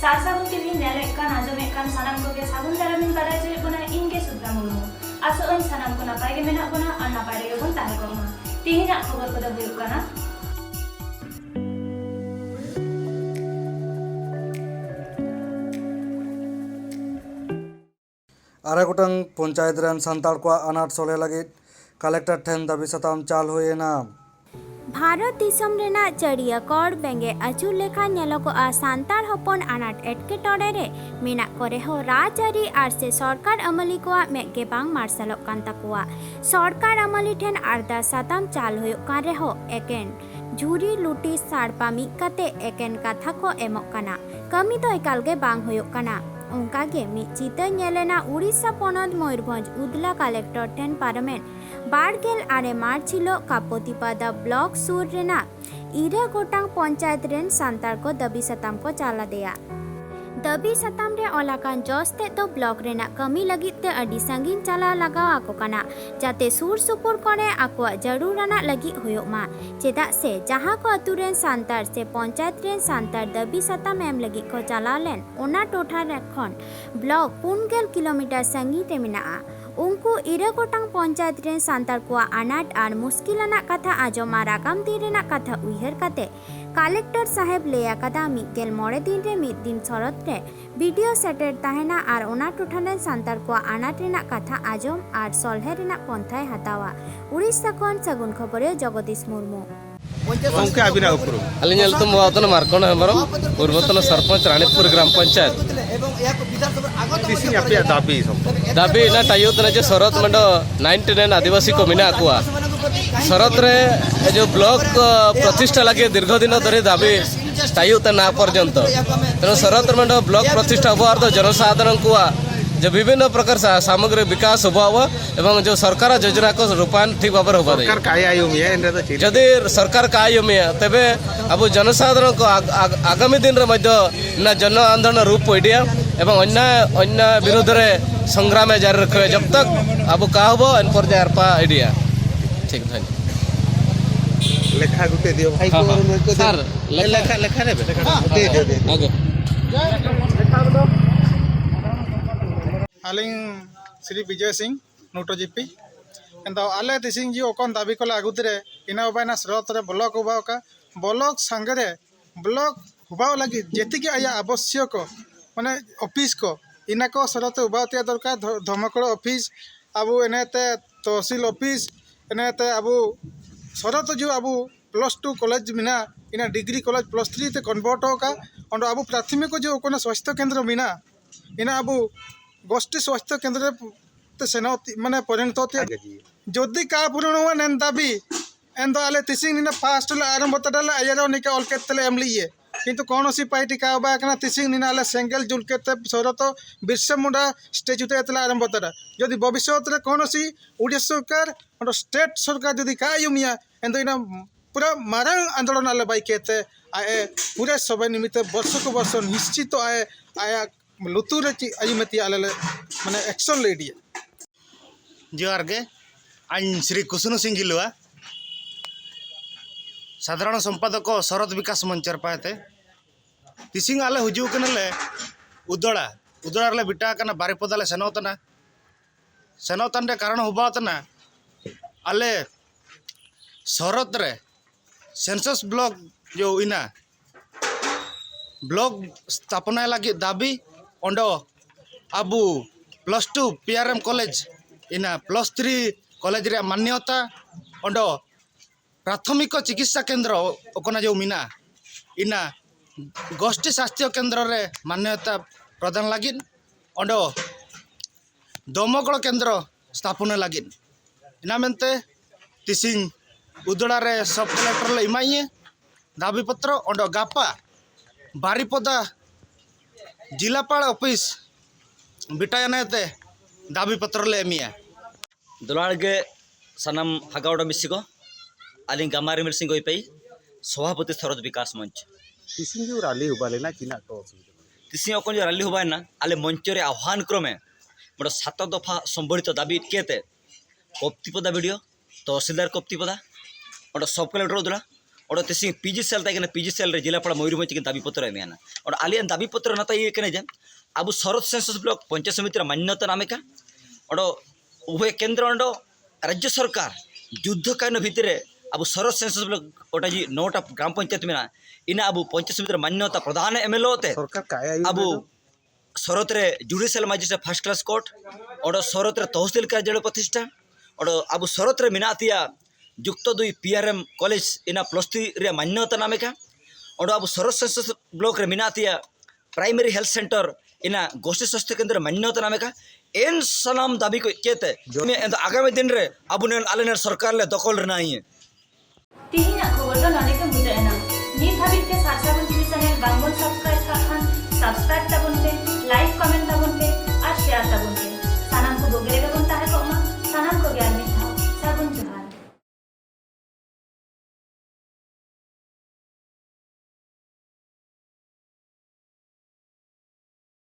सासागुन TV नेलेक कान आजमेक कान सानाम को सागुन दारामिन बाराय जे बना इनके सुद्धा मुर्मू आसोन सानाम को नापाय गे मेना बना और नापाय गे बन ताहे कोमा तिहिना खबर को दा हुयुग काना आरे गोटांग पंचायत रेन सान्ताड़ को अनाट सोले लगे कलेक्टर ठेन दाबी सताम चाल हुएना। भारत दिसम रेना चढ़िया कड़ बेंगे अचूर लेखा नेलोगोआ सान्ताड़ हपन आनाट एटकेटोड़े रे मेनाग को रेहो राजआरी आर से सरकार अमली कोआ मेगे बांग मार्शलोग कान ताकोआ सरकार अमली ठेन आरदा साताम चाल हुयुग कान रेहो एकेन झुरी लुटी साड़पा मिद काते एकेन कथा को एमोग काना कमी तो एकाल गे बांग हुयुग काना उनकागे मिद चिता नेलेना उड़ीसा पनत मयूरभंज उदला कलेक्टर ठेन पारमेन बारगेल आरे मार्च हिलो कापोतिपादा ब्लॉक सुर रेना इरा गोटांग पंचायत रेन सान्ताड़ को दबी सताम को चाला देया दबी सताम रे ओलाकान जस्ते तो ब्लॉक रेना कमी लगित ते अडी संगीन चला लगाव आको काना जाते सुर सुपुर करे आकोआ जरूराना लगी हुयो मा चेदा से जहां को अतु रेन सान्ताड़ से पंचायत रेन सान्ताड़ दबी सताम एम लगी को चला लेन ओना टोठा रे खन ब्लॉक 4 किलोमीटर संगीन रे मेनाआ उनको इरा गोटांग पंचायत रेन सान्ताड़ को आनाट आर मुश्किलाना कथा आजम आर आगाम दिन रेना कथा उइहर काते कलेक्टर साहेब लेया कदा मिदगेल मोड़े दिन रे मिद दिन शरत रे वीडियो सेटेर ताहेना आर ओना टोठा रेन सान्ताड़ को आनाट रेना कथा आजम आर सलहे रेना पंथाय हतावा उड़ीसा खन सगुन खबरे जगदीश मुर्मू गंके आबिना उपरु अलिन तो मोतन मार्कन हमरो पूर्वतन सरपंच रानीपुर ग्राम पंचायत तिसिंग आपिया दाबी ना टाइयो तना जे शरत मंड 99 आदिवासी को मिना कुआ शरत रे जो ब्लॉक प्रतिष्ठा लगे दीर्घ दिन धरे दाबी टाइयो तना पर्यंत तेणु शरत मंड ब्लॉक प्रतिष्ठा हुआ अर्थ जनसाधारण कुआ जो विभिन्न प्रकार सामग्री विकास हुआ एवं जो सरकार योजना को रूपायन ठीक भाव में जदि सरकार कायमिया तेबे अब जनसाधारण को आगामी दिन ना जन आंदोलन रूप इडिया एवं अन्य विरोध में संग्राम जारी रखे जब तक अब का हम इन पर आरपा इडिया ठीक धन्यवाद लेखा गुटे दियो भाई को सर लेखा लेखा रे दे दे आगे आलिंग श्री विजय सिंह नोटो जीपी एंदा आले तिसिंग जी ओकन दाबी कला आगुतरे इना उबायना स्रोत रे ब्लॉक उबाव का ब्लॉक संगरे ब्लॉक उबाव लगी जेति के आया आवश्यक माने ऑफिस को इना को स्रोत उबावतिया दरकार धमकड़ ऑफिस आबु एनेते तहसील ऑफिस एनेते आबु स्रोत जो आबु +2 कॉलेज मिना इना डिग्री कॉलेज +3 ते कन्वर्ट होका और आबु प्राथमिक जो कोन स्वास्थ्य केंद्र मिना इना आबु गोष्ठी स्वास्थ्य केंद्र सेना माने परिणत होती जदि का पूर्ण हुआ नेन दाबी एन दो आले तिसिंग निना फास्ट आरंभ तडले आयरो निका ऑल केतले एम लिए किंतु कौन सी पार्टी का बा तिसिंग निना आले सेंगल जुल केते सरत बिरसा मुंडा स्टेज उते एतला आरंभ तडा जदि भविष्य रे कौन सी ओडिया सरकार और स्टेट सरकार जदि का युमिया एन दो इना पूरा मारंग आंदोलन आले बाई केते आए पूरे सबै निमित्त वर्ष को वर्ष निश्चित आए आया लुतुर अयुमती आले माने एक्शन ले दिया जोहार गे आइन श्री कुसुनु सिंह गिलुआ साधारण संपादक शरद विकास मंचर पाते तिसिंग आले हुजू कनले उदड़ा उदड़ा रे बिटा कना बारिपदाले सेनोतन रे कारण हुबातना आले शरद रे सेंसस ब्लॉक जो इना ब्लॉक स्थापना लगी दाबी ओंडो अबु +2 PRM कॉलेज इना +3 कॉलेज रे मान्यता ओंडो प्राथमिक चिकित्सा केंद्र ओकना जो मिना इना गोष्ठी स्वास्थ्य केंद्र रे मान्यता प्रदान लगी ओंडो दमकल केंद्र स्थापना लगी इना मेनते तिसिंग उदड़ा रे सब कलेक्टर ले इमाइए दाबी पत्र ओंडो गापा बारिपदा जिलापाल ऑफिस बिटायनाते दाबी पत्र ले एमिया दुलाड़ के सनाम हागावड़ा मिसिको आली गामारी मिल सिंह पे सभापति शरद विकास मंच तिसिंग जो रैली हुबा लेना चिना तो तिसिंग ओकन जो रैली हुबा ना आले मंच रे आह्वान क्रमे मोर 7 दफा संबोधित दाबी केते कप्तिपदा वीडियो तहसीलदार कप्तिपदा और सब कलेक्टर उदला और तिसिंग पीजी सेल तक पीजी सेल रे जिलापाड़ा मयूरभंज के दाबी पत्र एमेना और आलियान दाबी पत्र नाता ये कने जे अब शरद सेंसस ब्लॉक पंचायत समिति मान्यता नामेका और उभय केंद्र अंडो राज्य सरकार युद्धकालीन भितर अब शरद सेंसस ब्लॉक ओटा जी 9टा ग्राम पंचायत में इना अब पंचायत समिति मान्यता प्रधान एमएलओ ते अब शरत रे judicial magistrate first class court और शरत रे तहसील कार्यालय प्रतिष्ठा और अब शरत रे मिनातिया युक्त 2 PRM कॉलेज इना +3 रे मान्यता नामेका और अब शरद सेंसस ब्लॉक रे मिनातिया प्राइमरी हेल्थ सेंटर इना गोष्ठी स्वास्थ्य केंद्र मान्यता नामेका एन सनाम दाबी को केते आगामी दिन रे अब आले सरकार ले दखल रना ही तिहिना खबर तो नॉलेज के मुझे ना नीत हाबिट के साथ साथ टीवी चैनल बांगबन सब्सक्राइब कर खान सब्सक्राइब